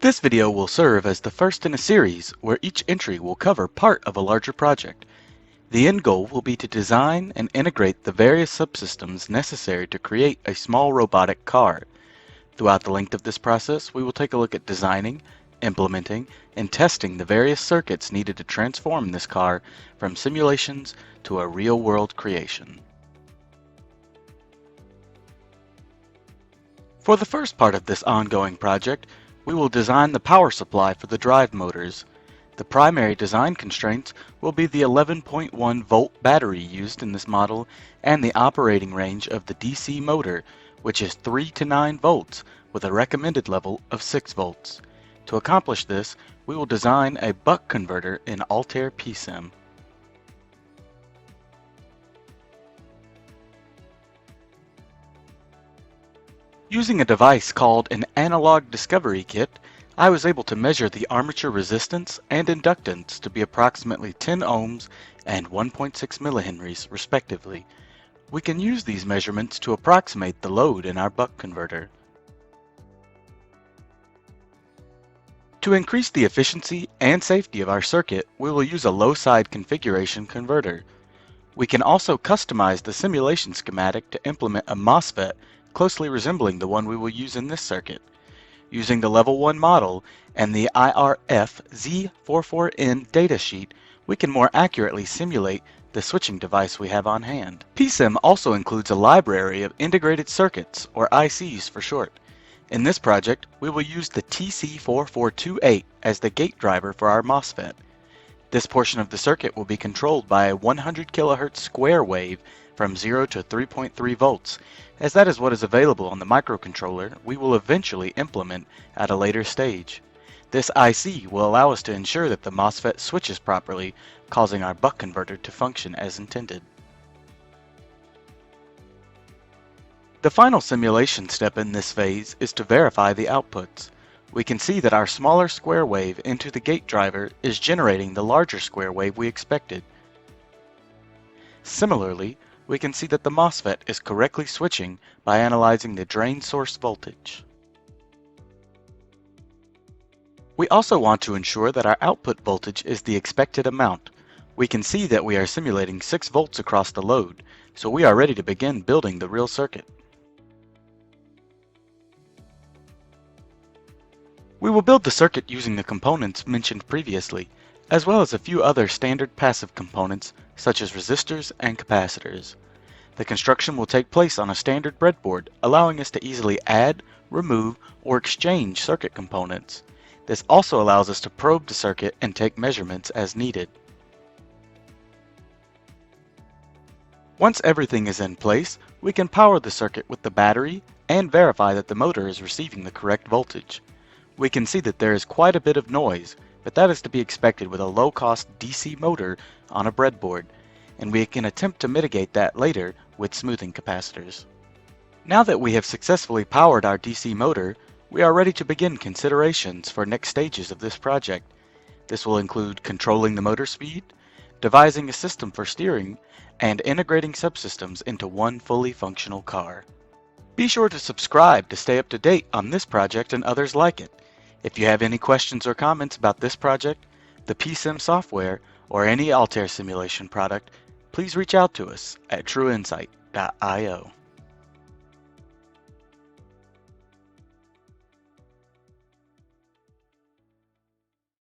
This video will serve as the first in a series where each entry will cover part of a larger project. The end goal will be to design and integrate the various subsystems necessary to create a small robotic car. Throughout the length of this process, we will take a look at designing, implementing, and testing the various circuits needed to transform this car from simulations to a real-world creation. For the first part of this ongoing project, we will design the power supply for the drive motors. The primary design constraints will be the 11.1 volt battery used in this model and the operating range of the DC motor, which is 3 to 9 volts with a recommended level of 6 volts. To accomplish this, we will design a buck converter in Altair PSIM. Using a device called an analog discovery kit, I was able to measure the armature resistance and inductance to be approximately 10 ohms and 1.6 millihenries respectively. We can use these measurements to approximate the load in our buck converter. To increase the efficiency and safety of our circuit, we will use a low-side configuration converter. We can also customize the simulation schematic to implement a MOSFET closely resembling the one we will use in this circuit. Using the Level 1 model and the IRF Z44N datasheet, we can more accurately simulate the switching device we have on hand. PSIM also includes a library of integrated circuits, or ICs for short. In this project, we will use the TC4428 as the gate driver for our MOSFET. This portion of the circuit will be controlled by a 100 kHz square wave from 0 to 3.3 volts, as that is what is available on the microcontroller we will eventually implement at a later stage. This IC will allow us to ensure that the MOSFET switches properly, causing our buck converter to function as intended. The final simulation step in this phase is to verify the outputs. We can see that our smaller square wave into the gate driver is generating the larger square wave we expected. Similarly, we can see that the MOSFET is correctly switching by analyzing the drain source voltage. We also want to ensure that our output voltage is the expected amount. We can see that we are simulating 6 volts across the load, so we are ready to begin building the real circuit. We will build the circuit using the components mentioned previously, as well as a few other standard passive components such as resistors and capacitors. The construction will take place on a standard breadboard, allowing us to easily add, remove, or exchange circuit components. This also allows us to probe the circuit and take measurements as needed. Once everything is in place, we can power the circuit with the battery and verify that the motor is receiving the correct voltage. We can see that there is quite a bit of noise, but that is to be expected with a low-cost DC motor on a breadboard, and we can attempt to mitigate that later with smoothing capacitors. Now that we have successfully powered our DC motor, we are ready to begin considerations for next stages of this project. This will include controlling the motor speed, devising a system for steering, and integrating subsystems into one fully functional car. Be sure to subscribe to stay up to date on this project and others like it. If you have any questions or comments about this project, the PSIM software, or any Altair simulation product, please reach out to us at trueinsight.io.